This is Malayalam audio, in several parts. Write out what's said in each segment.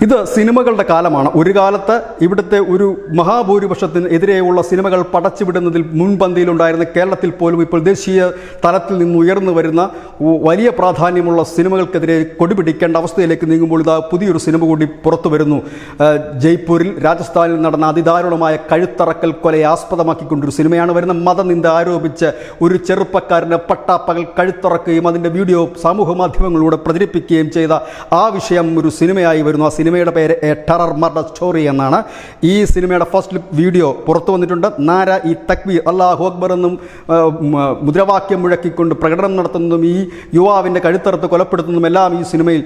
ഇത് സിനിമകളുടെ കാലമാണ്. ഒരു കാലത്ത് ഇവിടുത്തെ ഒരു മഹാഭൂരിപക്ഷത്തിന് എതിരെയുള്ള സിനിമകൾ പടച്ചുവിടുന്നതിൽ മുൻപന്തിയിലുണ്ടായിരുന്ന കേരളത്തിൽ പോലും ഇപ്പോൾ ദേശീയ തലത്തിൽ നിന്ന് ഉയർന്നു വരുന്ന വലിയ പ്രാധാന്യമുള്ള സിനിമകൾക്കെതിരെ കൊടിപിടിക്കേണ്ട അവസ്ഥയിലേക്ക് നീങ്ങുമ്പോൾ ഇതാ പുതിയൊരു സിനിമ കൂടി പുറത്തു വരുന്നു. ജയ്പൂരിൽ രാജസ്ഥാനിൽ നടന്ന അതിദാരുണമായ കഴുത്തറക്കൽ കൊലയെ ആസ്പദമാക്കിക്കൊണ്ടൊരു സിനിമയാണ് വരുന്നത്. മതനിന്ദ ആരോപിച്ച് ഒരു ചെറുപ്പക്കാരനെ പട്ടാപ്പകൽ കഴുത്തറക്കുകയും അതിൻ്റെ വീഡിയോ സമൂഹ മാധ്യമങ്ങളിലൂടെ പ്രചരിപ്പിക്കുകയും ചെയ്ത ആ വിഷയം ഒരു സിനിമയായി വരുന്നു. സിനിമയുടെ പേര് എ ടെറർ മർഡർ സ്റ്റോറി എന്നാണ്. ഈ സിനിമയുടെ ഫസ്റ്റ് ലുക്ക് വീഡിയോ പുറത്തു വന്നിട്ടുണ്ട്. നാര ഈ തക്ബീർ അല്ലാഹു അക്ബർ എന്നും മുദ്രാവാക്യം മുഴക്കിക്കൊണ്ട് പ്രകടനം നടത്തുന്നതും ഈ യുവാവിൻ്റെ കഴുത്തറുത്ത് കൊലപ്പെടുത്തുന്നതും എല്ലാം ഈ സിനിമയിൽ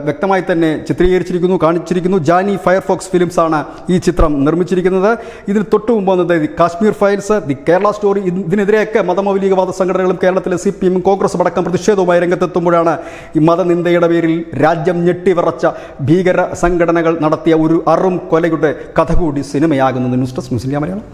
വ്യക്തമായി തന്നെ ചിത്രീകരിച്ചിരിക്കുന്നു, കാണിച്ചിരിക്കുന്നു. ജാനി ഫയർഫോക്സ് ഫിലിംസാണ് ഈ ചിത്രം നിർമ്മിച്ചിരിക്കുന്നത്. ഇതിന് തൊട്ടു മുമ്പ് വന്നത് the Kashmir files, the Kerala story. ഇതിനെതിരെയൊക്കെ മതമൗലികവാദ സംഘടനകളും കേരളത്തിലെ CPM കോൺഗ്രസും അടക്കം പ്രതിഷേധവുമായി രംഗത്തെത്തുമ്പോഴാണ് ഈ മതനിന്ദയുടെ പേരിൽ രാജ്യം ഞെട്ടിവിറച്ച ഭീകര സംഘടനകൾ നടത്തിയ ഒരു അറും കൊലയുടെ കഥ കൂടി സിനിമയാകുന്നത്. ന്യൂസ് ഡെസ്ക് മുസ്ലിം മലയാളം.